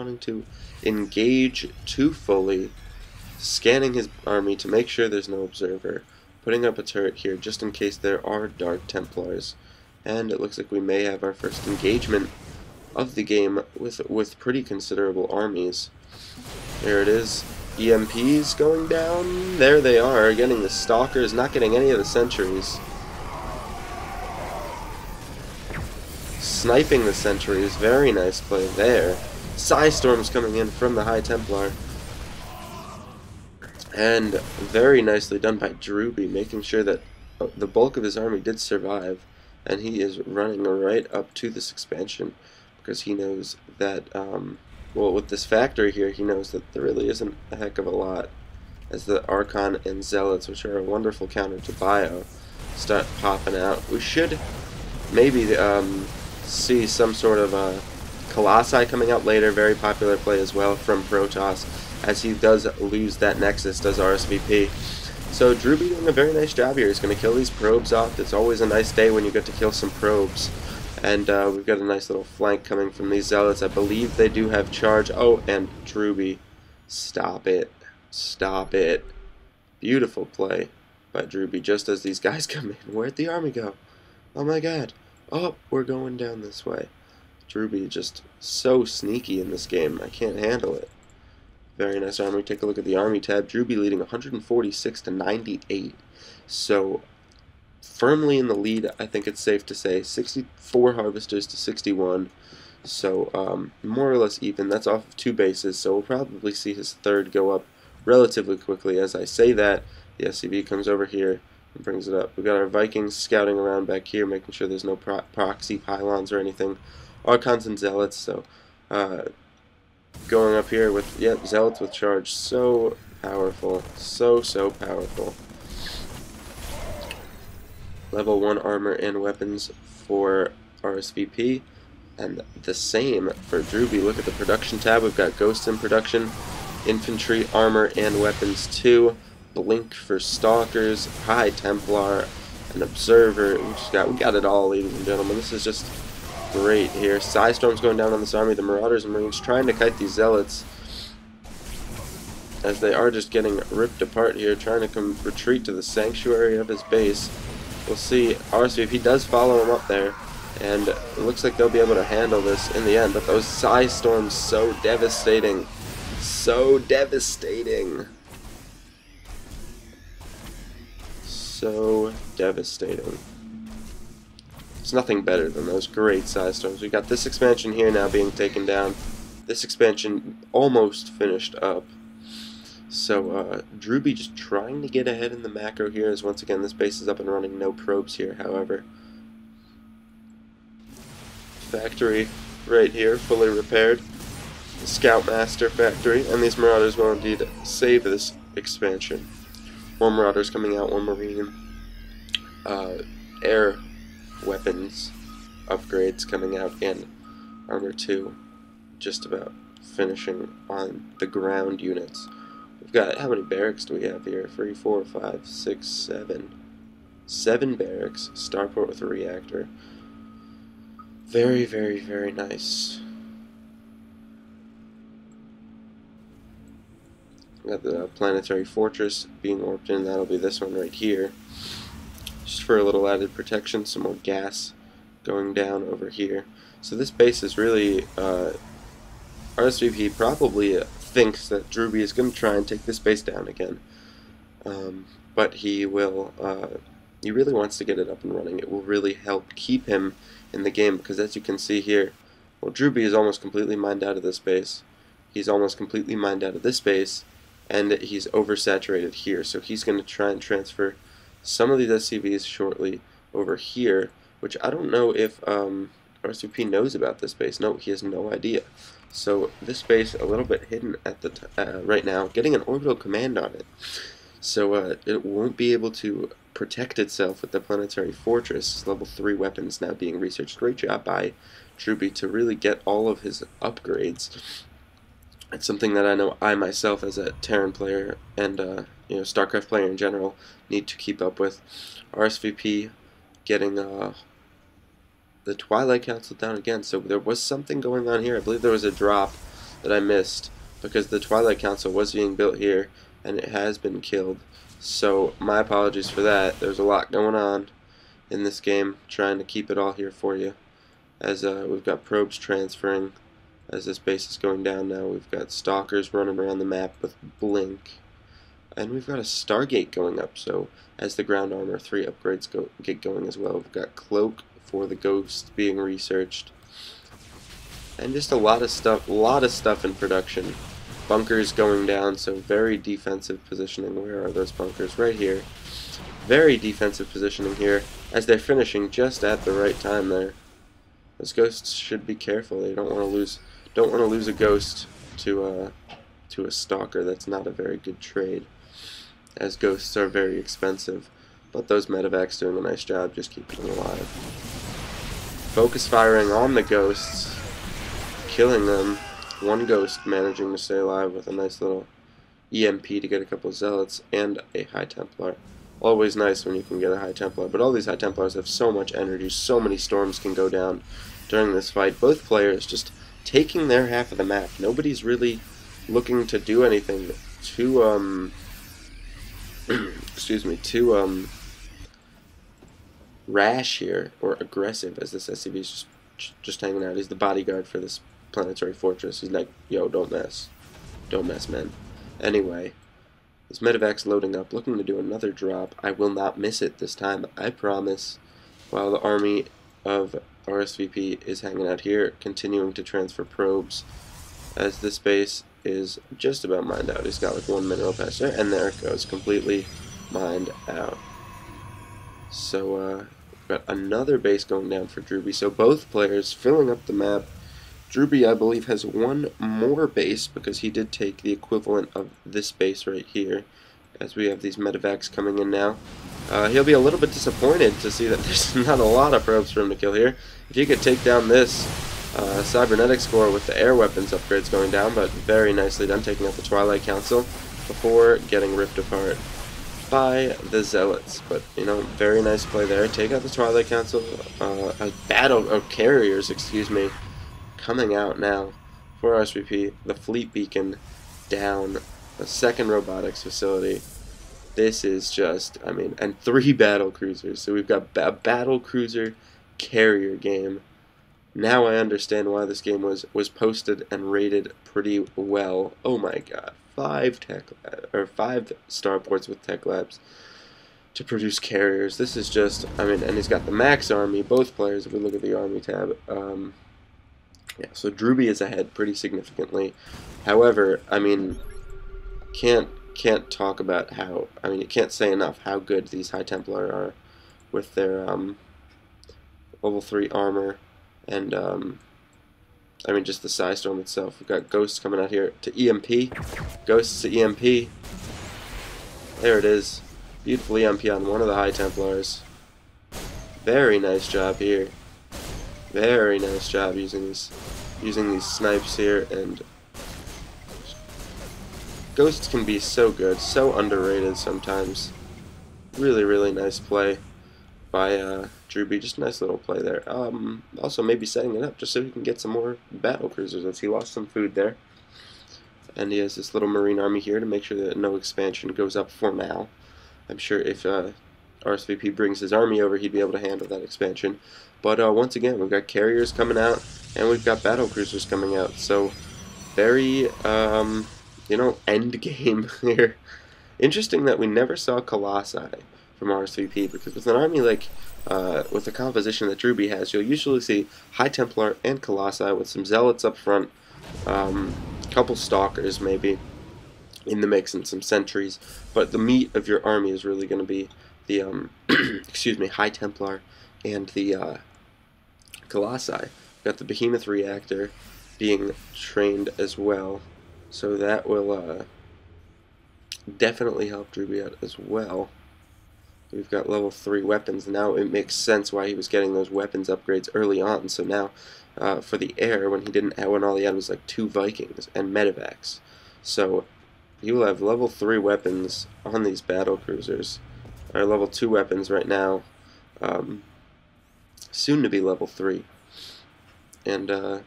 wanting to engage too fully, scanning his army to make sure there's no observer, putting up a turret here just in case there are Dark Templars, and it looks like we may have our first engagement of the game with pretty considerable armies. There it is. EMPs going down. There they are, getting the Stalkers, not getting any of the sentries. Sniping the sentries, very nice play there. Psystorms coming in from the High Templar. And very nicely done by Drewbie, making sure that the bulk of his army did survive. And he is running right up to this expansion because he knows that, well, with this factory here, he knows that there really isn't a heck of a lot as the Archon and Zealots, which are a wonderful counter to Bio, start popping out. We should maybe see some sort of Colossi coming out later, very popular play as well from Protoss, as he does lose that Nexus, does RSVP. So Drewbie doing a very nice job here. He's going to kill these probes off. It's always a nice day when you get to kill some probes. And we've got a nice little flank coming from these Zealots. I believe they do have charge. Oh, and Drewbie. Stop it. Stop it. Beautiful play by Drewbie just as these guys come in. Where'd the army go? Oh my god. Oh, we're going down this way. Drewbie just so sneaky in this game. I can't handle it. Very nice army. Take a look at the army tab. Drewbie leading 146 to 98. So firmly in the lead, I think it's safe to say. 64 harvesters to 61. So more or less even. That's off of 2 bases. So we'll probably see his third go up relatively quickly. As I say that, the SCV comes over here and brings it up. We've got our Vikings scouting around back here, making sure there's no proxy pylons or anything. Archons and Zealots, so going up here with, yep, Zealots with charge. So powerful. So powerful. Level 1 armor and weapons for RSVP, and the same for Drewbie. Look at the production tab. We've got Ghosts in production, infantry, armor, and weapons too. Blink for Stalkers, High Templar, an Observer. We got it all, ladies and gentlemen. This is just great here. Psystorm's going down on this army. The Marauders and Marines trying to kite these Zealots, as they are just getting ripped apart here, trying to retreat to the sanctuary of his base. We'll see. RSVP does follow him up there, and it looks like they'll be able to handle this in the end. But those Psystorms, so devastating. So devastating. So devastating. There's nothing better than those great Psystorms. We got this expansion here now being taken down. This expansion almost finished up. So Drewbie just trying to get ahead in the macro here, as once again this base is up and running. No probes here, however. Factory right here, fully repaired. The Scoutmaster factory, and these Marauders will indeed save this expansion. More Marauders coming out, 1 Marine. Air weapons upgrades coming out, and armor 2 just about finishing on the ground units. We've got, how many barracks do we have here? 3, 4, 5, 6, 7. 7 barracks. Starport with a reactor. Very, very, very nice. We got the planetary fortress being warped in. That'll be this one right here. Just for a little added protection, some more gas going down over here. So this base is really, RSVP probably thinks that Drewbie is going to try and take this base down again. But he will, he really wants to get it up and running. It will really help keep him in the game, because as you can see here, well, Drewbie is almost completely mined out of this base. He's almost completely mined out of this base, and he's oversaturated here. So he's going to try and transfer some of these SCVs shortly over here, which I don't know if RSVP knows about this base. No, he has no idea. So this base a little bit hidden at the right now, getting an orbital command on it. So it won't be able to protect itself with the planetary fortress. Level 3 weapons now being researched. Great job by Drewbie to really get all of his upgrades. It's something that I know I myself, as a Terran player and you know, StarCraft player in general, need to keep up with. RSVP getting the Twilight Council down again. So there was something going on here. I believe there was a drop that I missed, because the Twilight Council was being built here, and it has been killed. So my apologies for that. There's a lot going on in this game, trying to keep it all here for you. As we've got probes transferring as this base is going down now. We've got stalkers running around the map with blink. And we've got a Stargate going up, so as the ground armor 3 upgrades get going as well. We've got cloak for the ghosts being researched. And just a lot of stuff in production. Bunkers going down, so very defensive positioning. Where are those bunkers? Right here. Very defensive positioning here, as they're finishing just at the right time there. Those ghosts should be careful. They don't want to lose a ghost to a stalker. That's not a very good trade, as ghosts are very expensive. But those medevacs doing a nice job just keeping them alive. Focus firing on the ghosts, killing them. One ghost managing to stay alive with a nice little EMP to get a couple of zealots and a High Templar. Always nice when you can get a High Templar, but all these High Templars have so much energy, so many storms can go down during this fight. Both players just taking their half of the map. Nobody's really looking to do anything too excuse me, too rash here, or aggressive, as this SCV is just hanging out. He's the bodyguard for this planetary fortress. He's like, yo, don't mess, man. Anyway, this medevac's loading up, looking to do another drop. I will not miss it this time, I promise. While the army of RSVP is hanging out here, continuing to transfer probes, as this base is just about mined out. He's got like one mineral patch there, and there it goes, completely mined out. So we've got another base going down for Drewbie. So both players filling up the map. Drewbie, I believe, has one more base, because he did take the equivalent of this base right here, as we have these medevacs coming in now. He'll be a little bit disappointed to see that there's not a lot of probes for him to kill here. If he could take down this cybernetics core with the air weapons upgrades going down, but very nicely done, taking out the Twilight Council before getting ripped apart by the zealots. But, you know, very nice play there. Take out the Twilight Council. A battle of carriers, excuse me, coming out now for RSVP. The fleet beacon down. A second robotics facility. This is just, I mean, and 3 battle cruisers. So we've got a battle cruiser carrier game. Now I understand why this game was posted and rated pretty well. Oh my god. 5 starports with tech labs to produce carriers. This is just, I mean, and he's got the max army, both players, if we look at the army tab. Yeah, so Drewbie is ahead pretty significantly. However, I mean, can't talk about how, I mean, you can't say enough how good these High Templar are with their level 3 armor, and I mean, just the Psystorm itself. We've got Ghosts coming out here to EMP. Ghosts to EMP. There it is. Beautiful EMP on one of the High Templars. Very nice job here. Very nice job using these snipes here, and Ghosts can be so good, so underrated sometimes. Really, really nice play by Drewbie. Just a nice little play there. Also maybe setting it up just so he can get some more battle cruisers, as he lost some food there. And he has this little marine army here to make sure that no expansion goes up for now. I'm sure if RSVP brings his army over, he'd be able to handle that expansion. But once again, we've got carriers coming out, and we've got battle cruisers coming out. So very, you know, end game here. Interesting that we never saw Colossi from RSVP, because with an army like, with the composition that Drewbie has, you'll usually see High Templar and Colossi with some zealots up front, couple stalkers maybe in the mix, and some sentries. But the meat of your army is really going to be the excuse me, High Templar and the Colossi. We've got the Behemoth reactor being trained as well, so that will definitely help Drewbie out as well. We've got level 3 weapons. Now it makes sense why he was getting those weapons upgrades early on. So now, for the air, when all he had was like 2 Vikings and medevacs. So you will have level 3 weapons on these battle cruisers. Or level 2 weapons right now. Soon to be level 3. And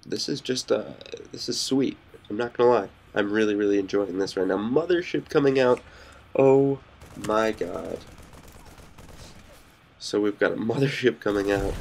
this is just this is sweet. I'm not gonna lie. I'm really, really enjoying this right now. Mothership coming out. Oh my god. So we've got a mothership coming out.